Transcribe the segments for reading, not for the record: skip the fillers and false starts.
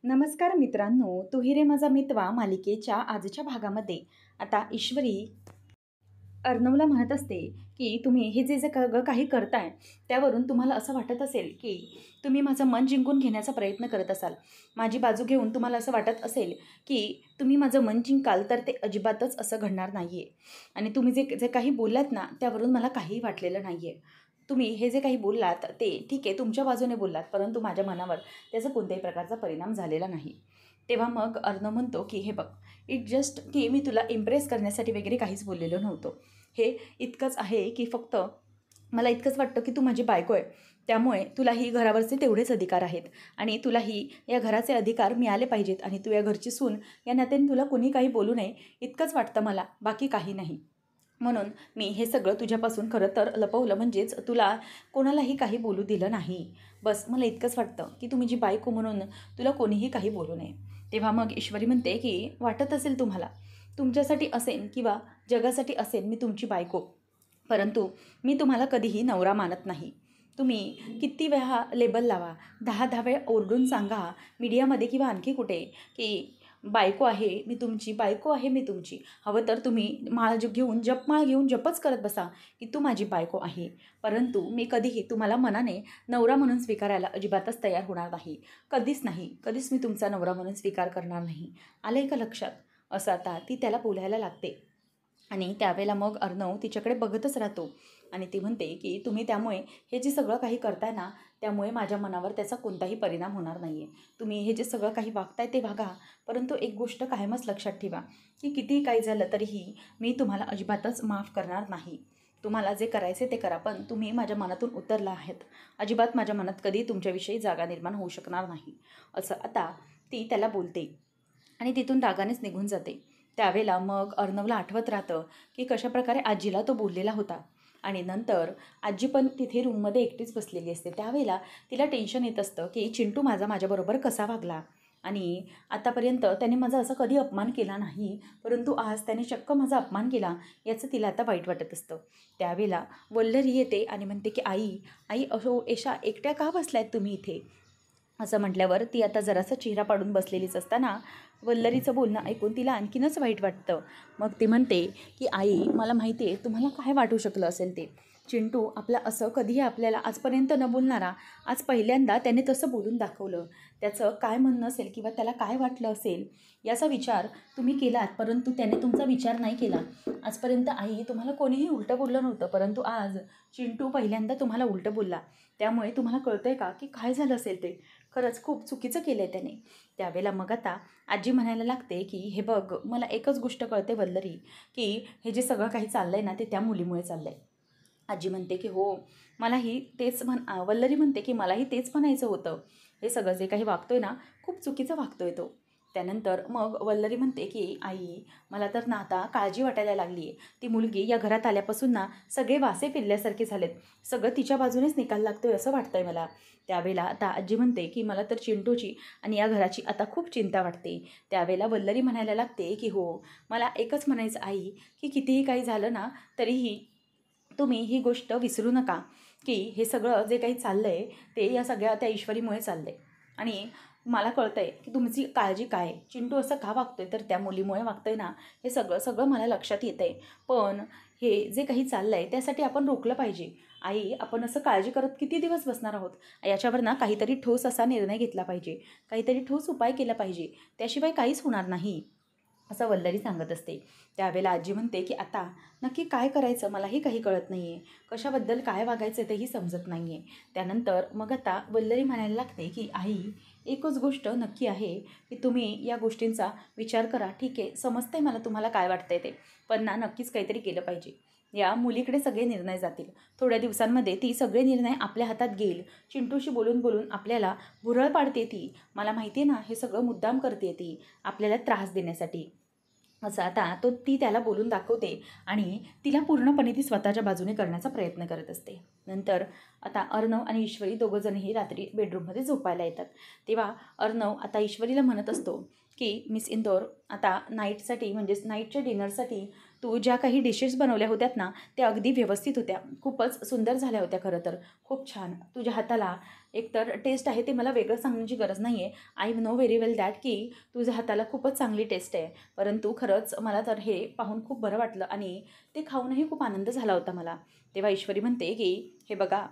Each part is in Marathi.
नमस्कार मित्रांनो, तू रे माझा मितवा मालिकेच्या आजच्या भागामध्ये आता ईश्वरी अर्णवला म्हणत असते की तुम्ही हे जे जे काही करताय त्यावरून तुम्हाला असं वाटत असेल की तुम्ही माझं मन जिंकून घेण्याचा प्रयत्न करत असाल. माझी बाजू घेऊन तुम्हाला असं वाटत असेल की तुम्ही माझं मन जिंकाल, तर ते अजिबातच असं घडणार नाही आहे. आणि तुम्ही जे जे काही बोललात ना त्यावरून मला काहीही वाटलेलं नाही आहे. तुम्ही हे जे काही बोललात ते ठीक आहे, तुमच्या बाजूने बोललात, परंतु माझ्या मनावर त्याचा कोणत्याही प्रकारचा परिणाम झालेला नाही. तेव्हा मग अर्णव म्हणतो की हे बघ, इट जस्ट की मी तुला इम्प्रेस करण्यासाठी वगैरे काहीच बोललेलो नव्हतो. हे इतकंच आहे की फक्त मला इतकंच वाटतं की तू माझी बायको आहे, त्यामुळे तुलाही घरावरचे तेवढेच अधिकार आहेत आणि तुलाही या घराचे अधिकार मिळाले पाहिजेत आणि तू या घरची सून या नात्याने तुला कोणी काही बोलू नये इतकंच वाटतं मला, बाकी काही नाही. म्हणून मी हे सगळं तुझ्यापासून खरं तर लपवलं, म्हणजेच तुला कोणालाही काही बोलू दिलं नाही. बस मला इतकंच वाटतं की तू माझी बायको म्हणून तुला कोणीही काही बोलू नये. तेव्हा मग ईश्वरी म्हणते की वाटत असेल तुम्हाला, तुमच्यासाठी असेल किंवा जगासाठी असेल मी तुमची बायको, परंतु मी तुम्हाला कधीही नवरा मानत नाही. तुम्ही किती वेळा लेबल लावा, 10-10 वेळ ओरडून सांगा मीडियामध्ये किंवा आणखी कुठे की बायको आहे मी तुमची, बायको आहे मी तुमची. हवं तर तुम्ही माळ घेऊन जपमाळ घेऊन जपच करत बसा की तू माझी बायको आहे, परंतु मी कधीही तुम्हाला मनाने नवरा म्हणून स्वीकारायला अजिबातच तयार होणार नाही. कधीच नाही, कधीच मी तुमचा नवरा म्हणून स्वीकार करणार नाही. आलं का लक्षात? असं आता ती त्याला बोलायला लागते. आणि त्यावेळेला मग अर्णव तिच्याकडे बघतच राहतो आणि ती म्हणते की तुम्ही त्यामुळे हे जे सगळं काही करताय ना, त्यामुळे माझ्या मनावर त्याचा कोणताही परिणाम होणार नाही आहे. तुम्ही हे जे सगळं काही वागताय ते वागा, परंतु एक गोष्ट कायमच लक्षात ठेवा की कितीही काही झालं तरीही मी तुम्हाला अजिबातच माफ करणार नाही. तुम्हाला जे करायचे ते करा, पण तुम्ही माझ्या मनातून उतरला आहेत. अजिबात माझ्या मनात कधी तुमच्याविषयी जागा निर्माण होऊ शकणार नाही. असं आता ती त्याला बोलते आणि तिथून रागानेच निघून जाते. त्यावेळेला मग अर्णवला आठवत राहतं की कशाप्रकारे आजीला तो बोललेला होता. आणि नंतर आजी पण तिथे रूममध्ये एकटीच बसलेली असते. त्यावेळेला तिला टेन्शन येत असतं की चिंटू माझ्याबरोबर कसा वागला आणि आतापर्यंत त्याने माझा असा कधी अपमान केला नाही, परंतु आज त्याने चक्क माझा अपमान केला, याचं तिला आता वाईट वाटत असतं. त्यावेळेला वल्लरी येते आणि म्हणते की आई आई अहो एशा एकट्या का बसलायत तुम्ही इथे? असं म्हटल्यावर ती आता जरासा चेहरा पाडून बसलेलीच असताना वल्लरीचं बोलणं ऐकून तिला आणखीनच वाईट वाटतं. मग ती म्हणते की आई मला माहिती आहे तुम्हाला काय वाटू शकलं असेल ते. चिंटू आपला असं कधीही आपल्याला आजपर्यंत न बोलणारा आज पहिल्यांदा त्याने तसं बोलून दाखवलं. त्याचं काय म्हणणं असेल किंवा त्याला काय वाटलं असेल याचा विचार तुम्ही केलात, परंतु त्याने तुमचा विचार नाही केला. आजपर्यंत आई तुम्हाला कोणीही उलटं बोललं नव्हतं, परंतु आज चिंटू पहिल्यांदा तुम्हाला उलटं बोलला. त्यामुळे तुम्हाला कळतंय का की काय झालं असेल ते? खरंच खूप चुकीचं केलं आहे त्याने. त्यावेळेला मग आता आजी म्हणायला लागते की हे बघ, मला एकच गोष्ट कळते वल्लरी, की हे जे सगळं काही चाललं आहे ना ते त्या मुलीमुळे चाललं आहे. आजी म्हणते की हो, मलाही तेच वल्लरी म्हणते की मलाही तेच म्हणायचं होतं. हे सगळं जे काही वागतोय ना खूप चुकीचं वागतोय तो. त्यानंतर मग वल्लरी म्हणते की आई मला तर ना आता काळजी वाटायला लागली आहे. ती मुलगी या घरात आल्यापासून ना सगळे वासे फिरल्यासारखे झालेत. सगळं तिच्या बाजूनेच निकाल लागतोय असं वाटतंय मला. त्यावेळेला आता आजी म्हणते की मला तर चिंटूची आणि या घराची आता खूप चिंता वाटते. त्यावेळेला वल्लरी म्हणायला लागते की हो, मला एकच म्हणायचं आई की कितीही काही झालं ना तरीही तुम्ही ही गोष्ट विसरू नका की हे सगळं जे काही चाललं आहे ते या सगळ्या त्या ईश्वरीमुळे चाललं आहे. आणि मला कळतं आहे की तुमची काळजी काय आहे. चिंटू असं का वागतोय तर त्या मुलीमुळे वागतोय ना, हे सगळं सगळं मला लक्षात येतं आहे. पण हे जे काही चाललं आहे त्यासाठी आपण रोखलं पाहिजे. आई आपण असं काळजी करत किती दिवस बसणार आहोत? याच्यावर ना काहीतरी ठोस असा निर्णय घेतला पाहिजे, काहीतरी ठोस उपाय केला पाहिजे, त्याशिवाय काहीच होणार नाही असं वल्लरी सांगत असते. त्यावेळेला आजी म्हणते की आता नक्की काय करायचं मलाही काही कळत नाही आहे, कशाबद्दल काय वागायचं तेही समजत नाही आहे. त्यानंतर मग आता वल्लरी म्हणायला लागते की आई एकच गोष्ट नक्की आहे की तुम्ही या गोष्टींचा विचार करा. ठीक आहे, समजतंय मला तुम्हाला काय वाटतंय ते, पण ना नक्कीच काहीतरी केलं पाहिजे. या मुलीकडे सगळे निर्णय जातील. थोड्या दिवसांमध्ये ती सगळे निर्णय आपल्या हातात घेईल. चिंटूशी बोलून बोलून आपल्याला भुरळ पाडते ती. मला माहिती आहे ना, हे सगळं मुद्दाम करते ती आपल्याला त्रास देण्यासाठी. असं आता ती त्याला बोलून दाखवते आणि तिला पूर्णपणे ती स्वतःच्या बाजूने करण्याचा प्रयत्न करत असते. नंतर आता अर्णव आणि ईश्वरी दोघंजणही रात्री बेडरूममध्ये झोपायला येतात. तेव्हा अर्णव आता ईश्वरीला म्हणत असतो की मिस इंदोर, आता नाईटसाठी म्हणजेच नाईटच्या डिनरसाठी तू ज्या काही डिशेस बनवल्या होत्यात ना त्या अगदी व्यवस्थित होत्या, खूपच सुंदर झाल्या होत्या. खरं तर खूप छान तुझ्या हाताला एकतर टेस्ट आहे, ते मला वेगळं सांगण्याची गरज नाही आहे. I know very well that की तुझ्या हाताला खूपच चांगली टेस्ट आहे. परंतु खरंच मला तर हे पाहून खूप बरं वाटलं आणि ते खाऊनही खूप आनंद झाला होता मला. तेव्हा ईश्वरी म्हणते की हे बघा,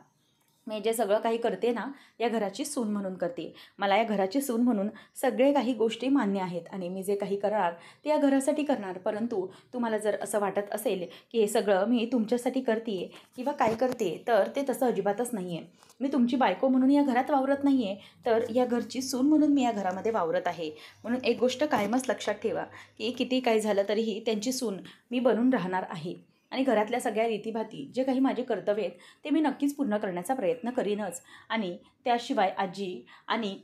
मी जे सगळं काही करते ना, या घराची सून म्हणून करते. मला या घराची सून म्हणून सगळे काही गोष्टी मान्य आहेत आणि मी जे काही करणार ते या घरासाठी करणार. परंतु तुम्हाला जर असं वाटत असेल की हे सगळं मी तुमच्यासाठी करते किंवा काय करते, तर ते तसं अजिबातच नाही आहे. मी तुमची बायको म्हणून या घरात वावरत नाही आहे, तर या घरची सून म्हणून मी या घरामध्ये वावरत आहे. म्हणून एक गोष्ट कायमच लक्षात ठेवा की किती काही झालं तरीही त्यांची सून मी बनून राहणार आहे आणि घरातल्या सगळ्या रीतीभाती जे काही माझे कर्तव्य आहेत ते मी नक्कीच पूर्ण करण्याचा प्रयत्न करीनच. आणि त्याशिवाय आजी आणि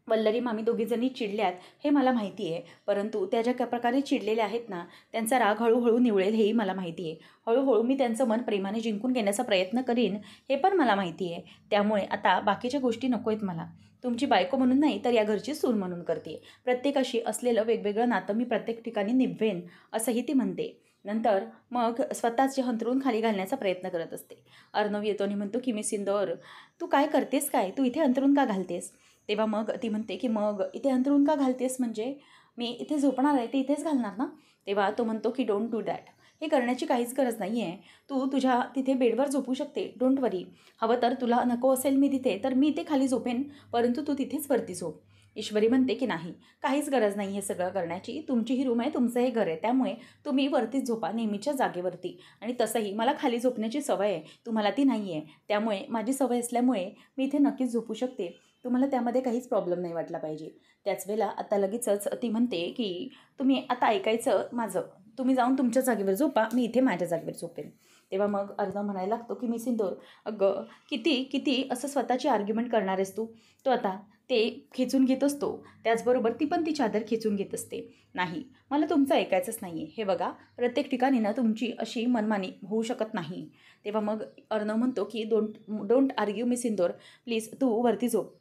वल्लरी मामी दोघीजणी चिडल्यात हे मला माहिती आहे, परंतु त्या ज्या प्रकारे चिडलेल्या आहेत ना, त्यांचा राग हळूहळू निवळेल हेही मला माहिती आहे. हळूहळू मी त्यांचं मन प्रेमाने जिंकून घेण्याचा प्रयत्न करीन हे पण मला माहिती आहे. त्यामुळे आता बाकीच्या गोष्टी नको आहेत मला. तुमची बायको म्हणून नाही, तर या घरची सून म्हणून करते. प्रत्येकाशी असलेलं वेगवेगळं नातं मी प्रत्येक ठिकाणी निभवेन असंही ती म्हणते. नंतर मग स्वतःचे हंतरून खाली घालण्याचा प्रयत्न करत असते. अर्णव येतो आणि म्हणतो की मी सिंदूर, तू काय करतेस काय? तू इथे अंथरूण का घालतेस? तेव्हा मग ती म्हणते की मग इथे अंथरूण का घालतेस म्हणजे मी इथे झोपणार आहे ते इथेच घालणार ना. तेव्हा तो म्हणतो की डोंट डू दॅट. हे करण्याची काहीच गरज नाही आहे. तू तुझ्या तिथे बेडवर झोपू शकते, डोंट वरी. हवं तर तुला नको असेल मी तिथे, तर मी इथे खाली झोपेन, परंतु तू तिथेच वरती झोप. ईश्वरी म्हणते की नाही, काहीच गरज नाही हे सगळं करण्याची. तुमची ही रूम आहे, तुमचं हे घर आहे, त्यामुळे तुम्ही वरतीच झोपा नेहमीच्या जागेवरती. आणि तसंही मला खाली झोपण्याची सवय आहे, तुम्हाला ती नाही आहे. त्यामुळे माझी सवय असल्यामुळे मी इथे नक्कीच झोपू शकते. तुम्हाला त्यामध्ये काहीच प्रॉब्लेम नाही वाटला पाहिजे. त्याच वेळेला आता लगेचच ती म्हणते की तुम्ही आता ऐकायचं माझं, तुम्ही जाऊन तुमच्या जागेवर झोपा, मी इथे माझ्या जागेवर झोपेन. तेव्हा मग अर्णव म्हणायला लागतो की मी सिंदूर, अगं किती किती असं स्वतःची आर्ग्युमेंट करणार आहेस तू. तो आता ते खेचून घेत असतो, त्याचबरोबर ती पण ती चादर खेचून घेत असते. नाही, मला तुमचं ऐकायचंच नाही आहे. हे बघा, प्रत्येक ठिकाणी ना तुमची अशी मनमानी होऊ शकत नाही. तेव्हा मग अर्णव म्हणतो की don't argue me Sindoor, please तू वरती झोप.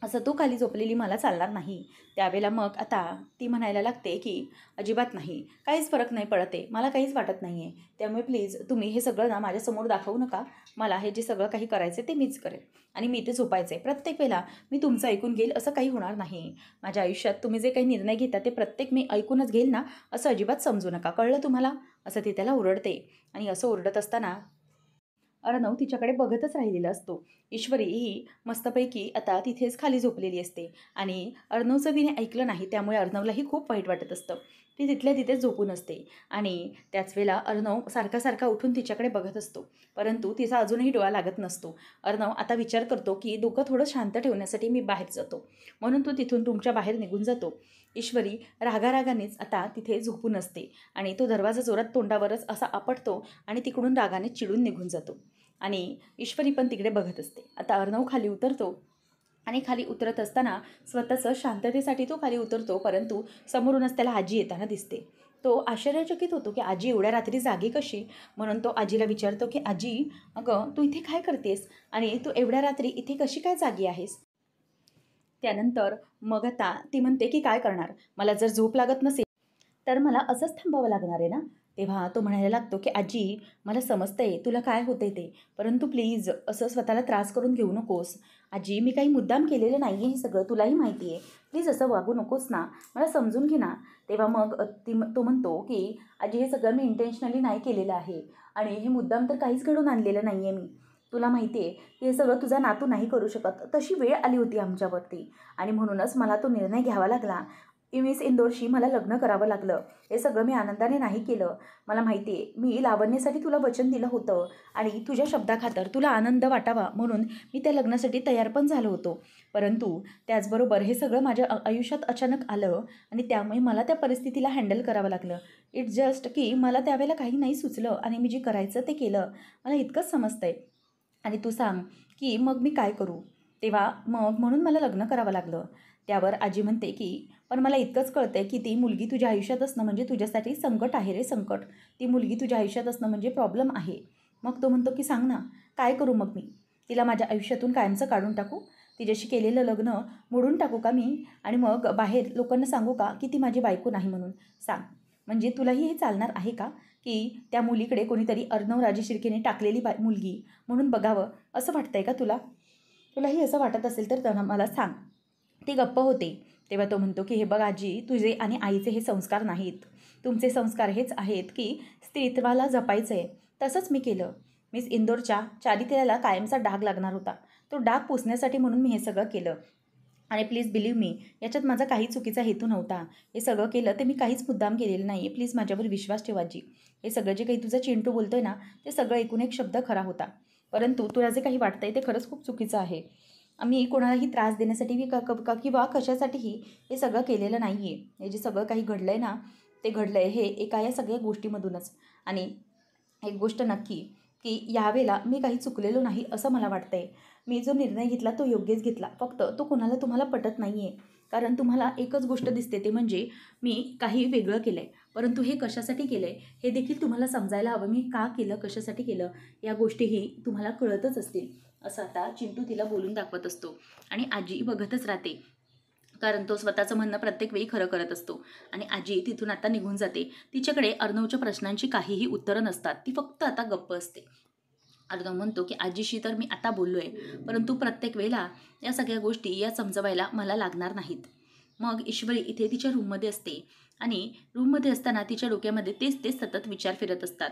असं तू खाली झोपलेली मला चालणार नाही. त्यावेळेला मग आता ती म्हणायला लागते की अजिबात नाही, काहीच फरक नाही पडत आहे, मला काहीच वाटत नाही आहे. त्यामुळे प्लीज तुम्ही हे सगळं ना माझ्यासमोर दाखवू नका. मला हे जे सगळं काही करायचं ते मीच करेन आणि मी इथे झोपायचं आहे. प्रत्येक वेळेला मी तुमचं ऐकून घेईल असं काही होणार नाही. माझ्या आयुष्यात तुम्ही जे काही निर्णय घेता ते प्रत्येक मी ऐकूनच घेईल ना, असं अजिबात समजू नका, कळलं तुम्हाला? असं ती त्याला ओरडते. आणि असं ओरडत असताना अर्णव तिच्याकडे बघतच राहिलेला असतो. ईश्वरी ही मस्तपैकी आता तिथेच खाली झोपलेली असते आणि अर्णवचं तिने ऐकलं नाही, त्यामुळे अर्णवलाही खूप वाईट वाटत असतं. ती तिथल्या तिथेच झोपून असते आणि त्याच वेळेला अर्णव सारखा सारखा उठून तिच्याकडे बघत असतो, परंतु तिचा अजूनही डोळा लागत नसतो. अर्णव आता विचार करतो की डोकं थोडं शांत ठेवण्यासाठी मी बाहेर जातो, म्हणून तो तिथून रूमच्या बाहेर निघून जातो. ईश्वरी रागारागानेच आता तिथे झोपून असते आणि तो दरवाजा जोरात तोंडावरच असा आपटतो आणि तिकडून रागाने चिडून निघून जातो. आणि ईश्वरी पण तिकडे बघत असते. आता अर्णव खाली उतरतो आणि खाली उतरत असताना स्वतःचं शांततेसाठी तो खाली उतरतो, परंतु समोरूनच त्याला आजी येताना दिसते. तो आश्चर्यचकित होतो की आजी एवढ्या रात्री जागी कशी. म्हणून तो आजीला विचारतो की आजी, अगं तू इथे काय करतेस आणि तू एवढ्या रात्री इथे कशी काय जागी आहेस? त्यानंतर मग आता ती म्हणते की काय करणार, मला जर झोप लागत नसेल तर मला असंच थांबावं लागणार आहे ना. तेव्हा तो म्हणायला लागतो की आजी, मला समजतंय तुला काय होतंय ते, परंतु प्लीज असं स्वतःला त्रास करून घेऊ नकोस. आजी, मी काही मुद्दाम केलेलं नाही आहे, हे सगळं तुलाही माहिती आहे. प्लीज असं वागू नकोस ना, मला समजून घे ना. तेव्हा मग तो म्हणतो की आजी, हे सगळं मी इंटेन्शनली नाही केलेलं आहे आणि हे मुद्दाम तर काहीच घडून आणलेलं नाही आहे मी. तुला माहिती आहे की हे सगळं तुझा नातू नाही करू शकत, तशी वेळ आली होती आमच्यावरती आणि म्हणूनच मला तो निर्णय घ्यावा लागला. मिस इंदोरशी मला लग्न करावं लागलं. हे सगळं मी आनंदाने नाही केलं. मला माहिती आहे, मी लावण्यासाठी तुला वचन दिलं होतं आणि तुझ्या शब्दाखातर तुला आनंद वाटावा म्हणून मी त्या लग्नासाठी तयार पण झालो होतो. परंतु त्याचबरोबर हे सगळं माझ्या आयुष्यात अचानक आलं आणि त्यामुळे मला त्या परिस्थितीला हँडल करावं लागलं. इट्स जस्ट की मला त्यावेळेला काही नाही सुचलं आणि मी जे करायचं ते केलं. मला इतकंच समजतंय आणि तू सांग की मग मी काय करू? तेव्हा मग म्हणून मला लग्न करावं लागलं. त्यावर आजी म्हणते की पण मला इतकंच कळतंय की ती मुलगी तुझ्या आयुष्यात असणं म्हणजे तुझ्यासाठी संकट आहे रे, संकट. ती मुलगी तुझ्या आयुष्यात असणं म्हणजे प्रॉब्लेम आहे. मग तो म्हणतो की सांग ना, काय करू मग मी? तिला माझ्या आयुष्यातून कायमचं काढून टाकू? तिच्याशी केलेलं लग्न मोडून टाकू का मी? आणि मग बाहेर लोकांना सांगू का की ती माझी बायको नाही म्हणून? सांग, म्हणजे तुलाही हे चालणार आहे का की त्या मुलीकडे कोणीतरी अर्णव राजे शिर्केने टाकलेली मुलगी म्हणून बघावं असं वाटतंय का तुला? तुलाही असं वाटत असेल तर मला सांग. ती गप्प होते. तेव्हा तो म्हणतो की हे बघ आजी, तुझे आणि आईचे हे संस्कार नाहीत. तुमचे संस्कार हेच आहेत की स्त्रीत्वाला जपायचं आहे. तसंच मी केलं. मिस इंदोरच्या चारित्र्याला कायमचा डाग लागणार होता. तो डाग पुसण्यासाठी म्हणून मी हे सगळं केलं. आणि प्लीज बिलीव्ह मी, याच्यात माझा काही चुकीचा हेतू नव्हता. हे सगळं केलं ते मी काहीच मुद्दाम केलेलं नाही आहे. प्लीज माझ्यावर विश्वास ठेवा आजी. हे सगळं जे काही तुझा चिंटू बोलतोय ना, ते सगळं एकूण एक शब्द खरा होता. परंतु तुला जे काही वाटतंय ते खरंच खूप चुकीचं आहे. आम्ही कोणालाही त्रास देण्यासाठी किंवा कशासाठीही हे सगळं केलेलं नाही आहे. हे जे सगळं काही घडलं आहे ना, ते घडलं आहे हे एका या सगळ्या गोष्टीमधूनच. आणि एक गोष्ट नक्की की यावेळेला मी काही चुकलेलो नाही असं मला वाटतं आहे. मी जो निर्णय घेतला तो योग्यच घेतला. फक्त तो तुम्हाला पटत नाही आहे. कारण तुम्हाला एकच गोष्ट दिसते ते म्हणजे मी काही वेगळं केलं आहे. परंतु हे कशासाठी केलं आहे हे देखील तुम्हाला समजायला हवं. मी का केलं, कशासाठी केलं, या गोष्टीही तुम्हाला कळतच असतील. असं आता चिंटू तिला बोलून दाखवत असतो आणि आजी बघतच राहते. कारण तो स्वतःचं म्हणणं प्रत्येक वेळी खरं करत असतो. आणि आजी तिथून आता निघून जाते. तिच्याकडे अर्णवच्या प्रश्नांची काहीही उत्तरं नसतात. ती फक्त आता गप्प असते. अर्णव म्हणतो की आजीशी तर मी आता बोललो आहे, परंतु प्रत्येक वेळेला या सगळ्या गोष्टी या समजवायला मला लागणार नाहीत. मग ईश्वरी इथे तिच्या रूममध्ये असते आणि रूममध्ये असताना तिच्या डोक्यामध्ये तेच तेच सतत विचार फिरत असतात.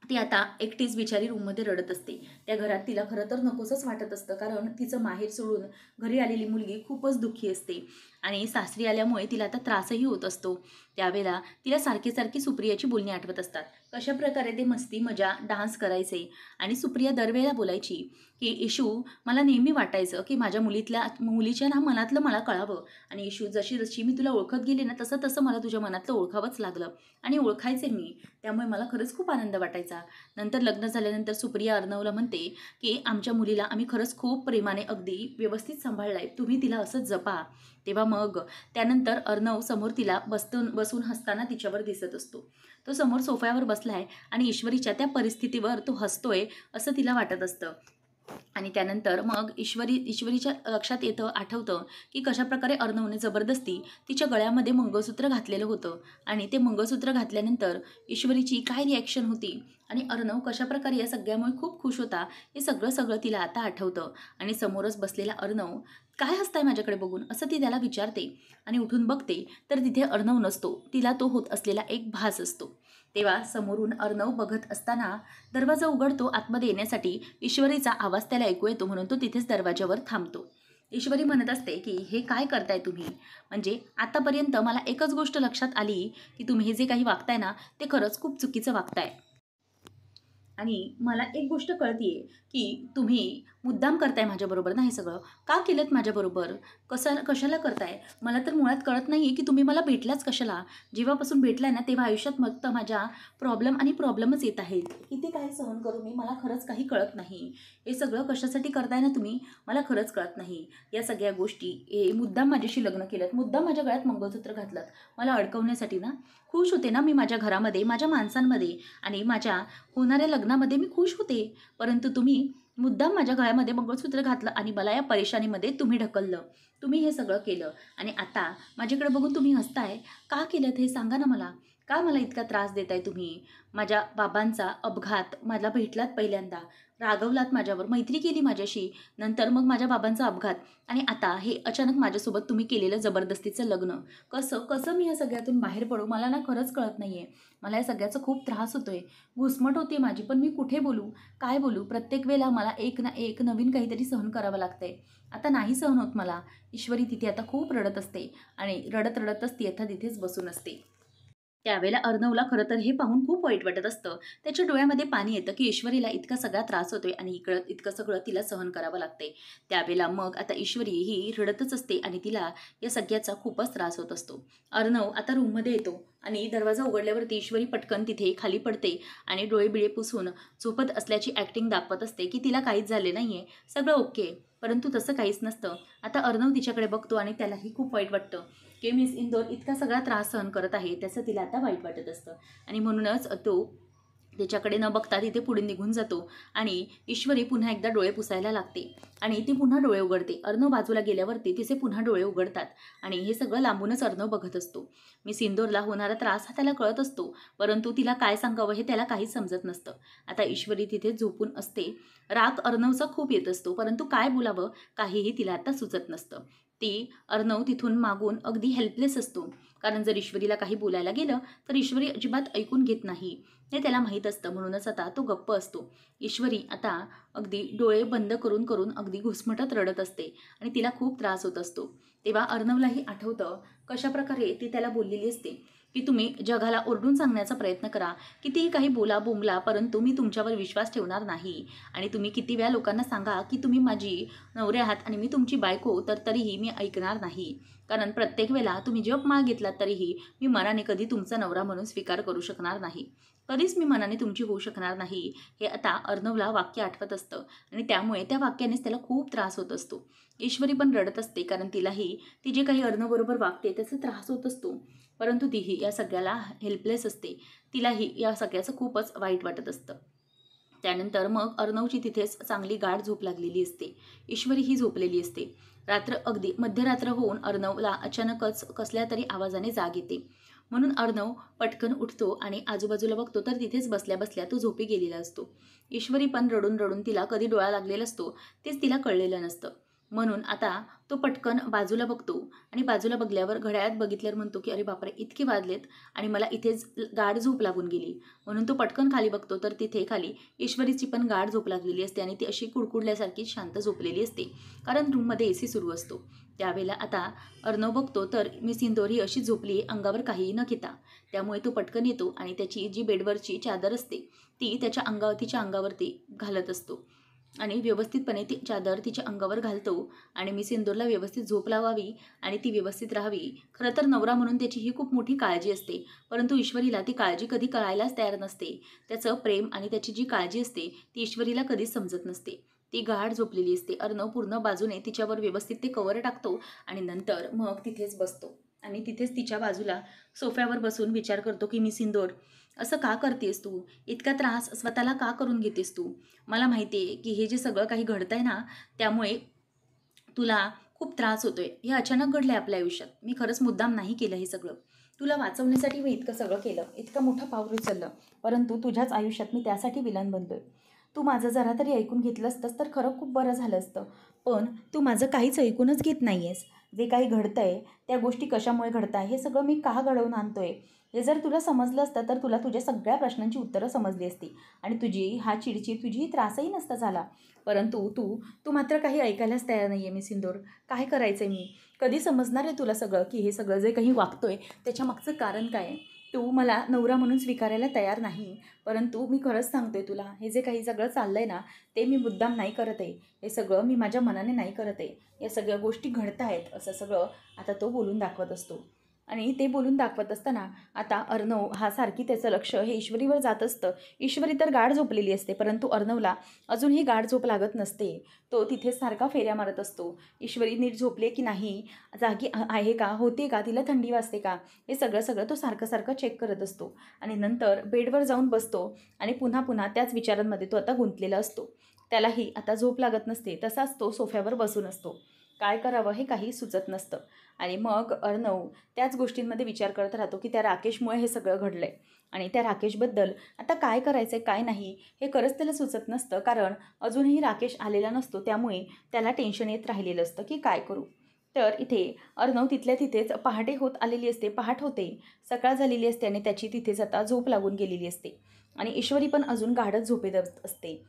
ती आता एकटीच बिचारी रूममध्ये रडत असते. त्या घरात तिला खरं तर नकोसंच वाटत असतं. कारण तिचं माहेर सोडून घरी आलेली मुलगी खूपच दुःखी असते आणि सासरी आल्यामुळे तिला आता त्रासही होत असतो. त्यावेळेला तिला सारखी सारखी सुप्रियाची बोलणी आठवत असतात. कशाप्रकारे ते मस्ती मजा डान्स करायचे आणि सुप्रिया दरवेळेला बोलायची की इशू, मला नेहमी वाटायचं की माझ्या मुलीच्या ना मनातलं मला कळावं. आणि इशू, जशी जशी मी तुला ओळखत गेले ना तसं तसं मला तुझ्या मनातलं ओळखावंच लागलं आणि ओळखायचे मी. त्यामुळे मला खरंच खूप आनंद वाटायचा. नंतर लग्न झाल्यानंतर सुप्रिया अर्णवला म्हणते की आमच्या मुलीला आम्ही खरंच खूप प्रेमाने अगदी व्यवस्थित सांभाळलं आहे. तुम्ही तिला असंच जपा. तेव्हा मग त्यानंतर अर्णव समोर तिला बसून हसताना तिच्यावर दिसत असतो. तो समोर सोफ्यावर बसला आहे आणि ईश्वरीच्या त्या परिस्थितीवर तो हसतोय असं तिला वाटत असतं. आणि त्यानंतर मग ईश्वरीच्या लक्षात आठवतं की कशाप्रकारे अर्णवने जबरदस्ती तिच्या गळ्यामध्ये मंगळसूत्र घातलेलं होतं. आणि ते मंगळसूत्र घातल्यानंतर ईश्वरीची काय रिॲक्शन होती आणि अर्णव कशाप्रकारे या सगळ्यामुळे खूप खुश होता, हे सगळं तिला आता आठवतं. आणि समोरच बसलेला अर्णव, काय हसताय माझ्याकडे बघून, असं ती त्याला विचारते. आणि उठून बघते तर तिथे अर्णव नसतो. तिला तो होत असलेला एक भास असतो. तेव्हा समोरून अर्णव बघत असताना दरवाजा उघडतो आतमध्ये येण्यासाठी. ईश्वरीचा आवाज त्याला ऐकू येतो म्हणून तो तिथेच दरवाजावर थांबतो. ईश्वरी म्हणत असते की हे काय करताय तुम्ही, म्हणजे आतापर्यंत मला एकच गोष्ट लक्षात आली की तुम्ही हे जे काही वागताय ना ते खरंच खूप चुकीचं वागताय. आणि मला एक गोष्ट कळतीये की तुम्ही मुद्दाम करताय माझ्याबरोबर ना. हे सगळं का केलं माझ्याबरोबर, कशाला करताय मला तर मुळात कळत नाही आहे की तुम्ही मला भेटलाच कशाला. जेव्हापासून भेटलाय ना तेव्हा आयुष्यात फक्त माझ्या प्रॉब्लेमच येत आहेत. किती काही सहन करू मी, मला खरंच काही कळत नाही. हे सगळं कशासाठी करताय ना तुम्ही, मला खरंच कळत नाही. या सगळ्या गोष्टी हे मुद्दाम माझ्याशी लग्न केलं, मुद्दाम माझ्या गळ्यात मंगळसूत्र घातलं मला अडकवण्यासाठी ना. खुश होते ना मी माझ्या घरामध्ये, माझ्या माणसांमध्ये आणि माझ्या होणाऱ्या लग्नामध्ये मी खुश होते. परंतु तुम्ही मुद्दाम माझ्या गळ्यामध्ये मंगळसूत्र घातलं आणि मला या परेशानीमध्ये तुम्ही ढकललं. तुम्ही हे सगळं केलं आणि आता माझ्याकडे बघून तुम्ही हसताय. का केलं हे सांगा ना मला. का मला इतका त्रास देताय तुम्ही. माझ्या बाबांचा अपघात, मला भेटलात पहिल्यांदा, रागवलात माझ्यावर, मैत्री केली माझ्याशी, नंतर मग माझ्या बाबांचा अपघात आणि आता हे अचानक माझ्यासोबत तुम्ही केलेलं जबरदस्तीचं लग्न. कसं मी या सगळ्यातून बाहेर पडू मला ना खरंच कळत नाही आहे. मला या सगळ्याचा खूप त्रास होतोय, घुसमट होते माझी. पण मी कुठे बोलू, काय बोलू. प्रत्येक वेळेला मला एक ना एक नवीन काहीतरी सहन करावं लागतंय. आता नाही सहन होत मला. ईश्वरी तिथे आता खूप रडत असते आणि रडतच ती आता तिथेच बसून असते. त्यावेळेला अर्णवला खरं तर हे पाहून खूप वाईट वाटत असतं. त्याच्या डोळ्यामध्ये पाणी येतं की ईश्वरीला इतका सगळा त्रास होतोय आणि इतकं सगळं तिला सहन करावं लागतंय. त्यावेळेला मग आता ईश्वरी ही रडतच असते आणि तिला या सगळ्याचा खूपच त्रास होत असतो. अर्णव आता रूममध्ये येतो आणि दरवाजा उघडल्यावरती ईश्वरी पटकन तिथे खाली पडते आणि डोळे बिळे पुसून झोपत असल्याची ॲक्टिंग दाखवत असते की तिला काहीच झाले नाही आहे, सगळं ओके. परंतु तसं काहीच नसतं. आता अर्णव तिच्याकडे बघतो आणि त्यालाही खूप वाईट वाटतं की मिस इंदोर इतका सगळा त्रास सहन करत आहे. त्याचं तिला आता वाईट वाटत असतं आणि म्हणूनच तो त्याच्याकडे न बघता तिथे पुढे निघून जातो आणि ईश्वरी पुन्हा एकदा डोळे पुसायला लागते आणि ती पुन्हा डोळे उघडते. अर्णव बाजूला गेल्यावरती तिचे पुन्हा डोळे उघडतात आणि हे सगळं लांबूनच अर्णव बघत असतो. मिस इंदोरला होणारा त्रास हा त्याला कळत असतो, परंतु तिला काय सांगावं हे त्याला काहीच समजत नसतं. आता ईश्वरी तिथे झोपून असते. राग अर्णवचा खूप येत असतो, परंतु काय बोलावं काहीही तिला आता सुचत नसतं. ती अर्णव तिथून मागून अगदी हेल्पलेस असतो, कारण जर ईश्वरीला काही बोलायला गेलं तर ईश्वरी अजिबात ऐकून घेत नाही हे त्याला माहीत असतं. म्हणूनच आता तो गप्प असतो. ईश्वरी आता अगदी डोळे बंद करून करून अगदी घुसमटत रडत असते आणि तिला खूप त्रास होत असतो. तेव्हा अर्णवलाही आठवतं कशाप्रकारे ती त्याला बोललेली असते की तुम्ही जगाला ओरडून सांगण्याचा प्रयत्न करा, कितीही काही बोला बोंबला, परंतु मी तुमच्यावर विश्वास ठेवणार नाही. आणि तुम्ही किती वेळा लोकांना सांगा की तुम्ही माझी नवरे आहात आणि मी तुमची बायको, तर तरीही मी ऐकणार नाही. कारण प्रत्येक वेळेला तुम्ही जप मागितलात तरीही मी मनाने कधी तुमचा नवरा म्हणून स्वीकार करू शकणार नाही. कधीच मी मनाने तुमची होऊ शकणार नाही. हे आता अर्णवला वाक्य आठवत असतं आणि त्यामुळे त्या वाक्यानेच त्याला खूप त्रास होत असतो. ईश्वरी पण रडत असते, कारण तिलाही ती जे काही अर्णवबरोबर वागते त्याचा त्रास होत असतो, परंतु तीही या सगळ्याला हेल्पलेस असते. तिलाही या सगळ्याचं खूपच वाईट वाटत असतं. त्यानंतर मग अर्णवची तिथेच चांगली गाढ झोप लागलेली असते. ईश्वरी ही झोपलेली असते. रात्र अगदी मध्यरात्र होऊन अर्णवला अचानकच कसल्या तरी आवाजाने जाग येते. म्हणून अर्णव पटकन उठतो आणि आजूबाजूला बघतो तर तिथेच बसल्या बसल्या तो झोपी गेलेला असतो. ईश्वरी पण रडून रडून तिला कधी डोळा लागलेला असतो तेच तिला कळलेलं नसतं. म्हणून आता तो पटकन बाजूला बघतो आणि बाजूला बघल्यावर घड्याळात बघितल्यावर म्हणतो की अरे बापरे, इतके वाजलेत आणि मला इथेच गाढ झोप लागून गेली. म्हणून तो पटकन खाली बघतो तर तिथे खाली ईश्वरीची पण गाढ झोप लागलेली असते आणि ती अशी कुडकुडल्यासारखी शांत झोपलेली असते, कारण रूममध्ये AC सुरू असतो. त्यावेळेला आता अर्णव बघतो तर मिस इंदोर ही अशी झोपली, अंगावर काहीही न घेता. त्यामुळे तो पटकन येतो आणि त्याची जी बेडवरची चादर असते ती तिच्या अंगावरती घालत असतो आणि व्यवस्थितपणे ती चादर तिच्या अंगावर घालतो आणि मिस इंदोरला व्यवस्थित झोप लावावी आणि ती व्यवस्थित राहावी. खरं तर नवरा म्हणून त्याची ही खूप मोठी काळजी असते, परंतु ईश्वरीला ती काळजी कधी कळायलाच तयार नसते. त्याचं प्रेम आणि त्याची जी काळजी असते ती ईश्वरीला कधीच समजत नसते. ती गाढ झोपलेली असते. अर्णव पूर्ण बाजूने तिच्यावर व्यवस्थित ते कवर टाकतो आणि नंतर मग तिथेच बसतो आणि तिथेच तिच्या बाजूला सोफ्यावर बसून विचार करतो की मिस इंदोर, असं का करतेस तू? इतका त्रास स्वतःला का करून घेतेस तू? मला माहिती आहे की हे जे सगळं काही घडतंय ना, त्यामुळे तुला खूप त्रास होतोय. हे अचानक घडलंय आपल्या आयुष्यात. मी खरंच मुद्दाम नाही केलं हे सगळं. तुला वाचवण्यासाठी मी इतकं सगळं केलं, इतकं मोठं पाऊल उचललं, परंतु तुझ्याच आयुष्यात मी त्यासाठी विलन बनलोय. तू माझं जरा तरी ऐकून घेतलं असतंस तर खरं खूप बरं झालं असतं. पण तू माझं काहीच ऐकूनच घेत नाही आहेस. जे काही घडतंय त्या गोष्टी कशामुळे घडताय, हे सगळं मी का घडवून आणतोय, हे जर तुला समजलं असतं तर तुला तुझ्या सगळ्या प्रश्नांची उत्तरं समजली असती आणि तुझी हा चिडचिड, तुझी त्रासही नसता झाला. परंतु तू तू मात्र काही ऐकायलाच तयार नाही आहे मिस इंदोर. काय करायचं आहे मी? कधी समजणार आहे तुला सगळं की हे सगळं जे काही वागतोय त्याच्यामागचं कारण काय आहे? तू मला नवरा म्हणून स्वीकारायला तयार नाही, परंतु मी खरंच सांगतोय तुला, हे जे काही सगळं चाललंय ना, ते मी मुद्दाम नाही करत आहे. हे सगळं मी माझ्या मनाने नाही करत आहे. या सगळ्या गोष्टी घडत आहेत असं सगळं आता तो बोलून दाखवत असतो. आणि ते बोलून दाखवत असताना आता अर्णव हा सारखी त्याचं लक्ष हे ईश्वरीवर जात असतं. ईश्वरी तर गाढ झोपलेली असते, परंतु अर्णवला अजूनही गाढ झोप लागत नसते. तो तिथे सारखा फेऱ्या मारत असतो. ईश्वरी नीट झोपले की नाही, जागी आहे का, होते का, तिला थंडी वाजते का, हे सगळं सगळं तो सारखं सारखं चेक करत असतो. आणि नंतर बेडवर जाऊन बसतो आणि पुन्हा पुन्हा त्याच विचारांमध्ये तो आता गुंतलेला असतो. त्यालाही आता झोप लागत नसते. तसाच तो सोफ्यावर बसून असतो. काय करावं हे काही सुचत नसतं. आणि मग अर्णव त्याच गोष्टींमध्ये विचार करत राहतो की त्या राकेशमुळे हे सगळं घडलं आहे आणि त्या राकेशबद्दल आता काय करायचं आहे काय नाही हे खरंच त्याला सुचत नसतं, कारण अजूनही राकेश आलेला नसतो. त्यामुळे त्याला टेन्शन येत राहिलेलं असतं की काय करू. तर इथे अर्णव तिथल्या तिथेच पहाटे होत आलेली असते, पहाट होते, सकाळ झालेली असते आणि त्याची तिथेच आता झोप लागून गेलेली असते आणि ईश्वरी पण अजून गाढच झोपेत असते.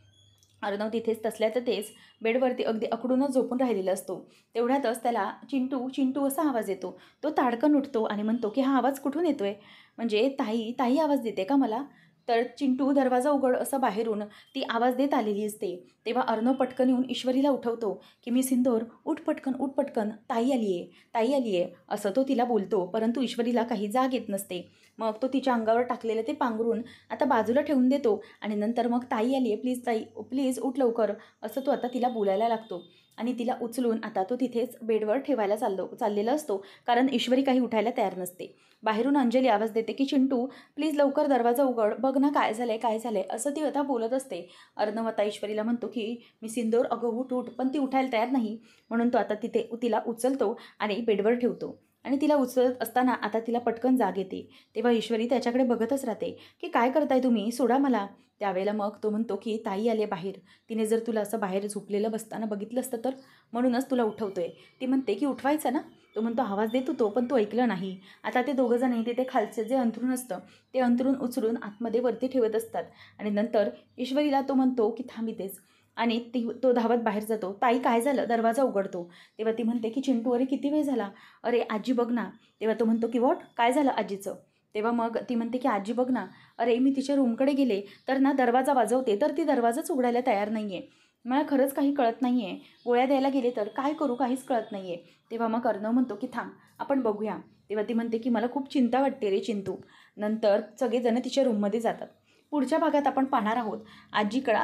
अर्णव तिथेच तसल्या तर तेच बेडवरती अगदी अकडूनच झोपून राहिलेला असतो. तेवढ्यातच त्याला चिंटू चिंटू असा आवाज येतो. तो ताडकन उठतो आणि म्हणतो की हा आवाज कुठून येतोय? म्हणजे ताई ताई आवाज देते का मला? तर चिंटू दरवाजा उघड असं बाहेरून ती आवाज देत आलेली असते. तेव्हा अर्णव पटकन येऊन ईश्वरीला उठवतो की मी सिंदूर उठ पटकन उठ पटकन, ताई आली आहे ताई आली आहे असं तो तिला बोलतो. परंतु ईश्वरीला काही जाग येत नसते. मग तो तिच्या अंगावर टाकलेलं ते पांघरून आता बाजूला ठेवून देतो आणि नंतर मग ताई आली आहे, प्लीज ताई प्लीज उठ लवकर असं तो आता तिला बोलायला लागतो. आणि तिला उचलून आता तो तिथेच बेडवर ठेवायला चाललेला असतो, कारण ईश्वरी काही उठायला तयार नसते. बाहेरून अंजली आवाज देते की चिंटू प्लीज लवकर दरवाजा उघड, बघ ना काय झालंय काय झालंय, असं ती आता बोलत असते. अर्णव आता ईश्वरीला म्हणतो की मी सिंदूर अगं उठ उठ, पण ती उठायला तयार नाही. म्हणून तो आता तिथे तिला उचलतो आणि बेडवर ठेवतो. आणि तिला उचलत असताना आता तिला पटकन जाग येते. तेव्हा ईश्वरी त्याच्याकडे बघतच राहते की काय करताय तुम्ही, सोडा मला. त्यावेळेला मग तो म्हणतो की ताई आले बाहेर, तिने जर तुला असं बाहेर झोपलेलं बसताना बघितलं असतं तर, म्हणूनच तुला उठवतोय. ती म्हणते की उठवायचं ना. तो म्हणतो आवाज देत होतो पण तो ऐकलं नाही. आता ते दोघंजण ते खालचं जे अंथरूण असतं ते अंथरूण उचलून आतमध्ये वरती ठेवत असतात. आणि नंतर ईश्वरीला तो म्हणतो की थांब इथेच. आणि तो धावत बाहेर जातो. ताई काय झालं, दरवाजा उघडतो. तेव्हा ती म्हणते की चिंटू अरे किती वेळ झाला, अरे आजी बघ ना. तेव्हा तो म्हणतो की वॉट, काय झालं आजीचं. तेव्हा मग ती म्हणते की आजी बघ ना, अरे मी तिच्या रूमकडे गेले तर ना दरवाजा वाजवते तर ती दरवाजाच उघडायला तयार नाही आहे. मला खरंच काही कळत नाही आहे, गोळ्या द्यायला गेले तर काय करू काहीच कळत नाही आहे. तेव्हा मग अर्णव म्हणतो की थांब आपण बघूया. तेव्हा ती म्हणते की मला खूप चिंता वाटते रे चिंटू. नंतर सगळेजण तिच्या रूममध्ये जातात. पुढच्या भागात आपण पाहणार आहोत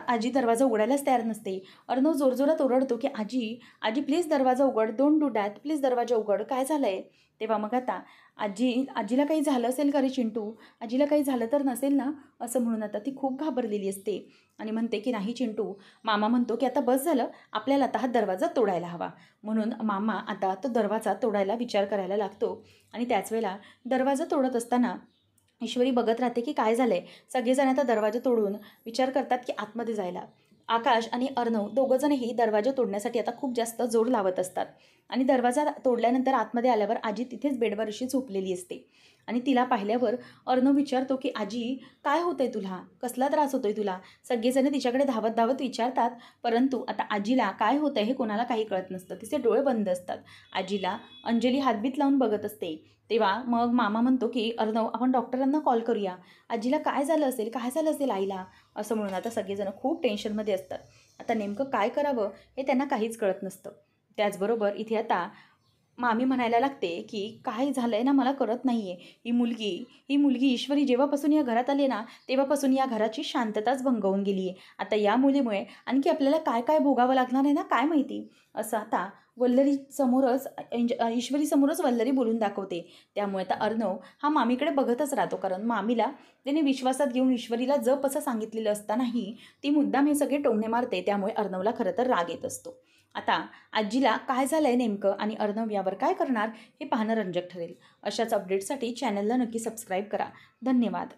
आजी दरवाजा उघडायलाच तयार नसते. अर्णव जोरजोरात ओरडतो की आजी आजी प्लीज दरवाजा उघड, डोंट डू दॅट, प्लीज दरवाजा उघड, काय झालं आहे. तेव्हा मग आता आजीला काही झालं असेल का रे चिंटू, आजीला काही झालं तर नसेल ना, असं म्हणून आता ती खूप घाबरलेली असते. आणि म्हणते की नाही चिंटू. मामा म्हणतो की आता बस झालं, आपल्याला आता हा दरवाजा तोडायला हवा. म्हणून मामा आता तो दरवाजा तोडायला विचार करायला लागतो. आणि त्याच वेळेला दरवाजा तोडत असताना ईश्वरी बघत राहते की काय झालंय. सगळेजण आता दरवाजा तोडून विचार करतात की आतमध्ये जायला. आकाश आणि अर्णव दोघंजणही दरवाजा तोडण्यासाठी आता खूप जास्त जोर लावत असतात. आणि दरवाजा तोडल्यानंतर आतमध्ये आल्यावर आजी तिथेच बेडवर अशी झोपलेली असते. आणि तिला पाहिल्यावर अर्णव विचारतो की आजी काय होतंय तुला, कसला त्रास होतोय तुला. सगळेजण तिच्याकडे धावत धावत विचारतात, परंतु आता आजीला काय होतंय हे कोणाला काही कळत नसतं. तिचे डोळे बंद असतात. आजीला अंजली हातबीत लावून बघत असते. तेव्हा मग मामा म्हणतो की अर्णव आपण डॉक्टरांना कॉल करूया, आजीला काय झालं असेल काय झालं असेल आईला, असं म्हणून आता सगळेजण खूप टेन्शनमध्ये असतात. आता नेमकं काय करावं हे त्यांना काहीच कळत नसतं. त्याचबरोबर इथे आता मामी म्हणायला लागते की काय झालं आहे ना मला कळत नाही आहे. ही मुलगी ईश्वरी जेव्हापासून या घरात आली ना तेव्हापासून या घराची शांतताच भंगवून गेली आहे. आता या मुलीमुळे आणखी आपल्याला काय काय भोगावं लागणार आहे ना काय माहिती, असं आता ईश्वरीसमोरच वल्लरी बोलून दाखवते. त्यामुळे आता अर्णव हा मामीकडे बघतच राहतो, कारण मामीला त्याने विश्वासात घेऊन ईश्वरीला जप असं सांगितलेलं असतानाही ती मुद्दाम हे सगळे टोमणे मारते. त्यामुळे अर्णवला खरं तर राग येत असतो. आता आजीला काय झालं आहे नेमकं आणि अर्णव यावर काय करणार हे पाहणं रंजक ठरेल. अशाच अपडेटसाठी चॅनलला नक्की सबस्क्राईब करा. धन्यवाद.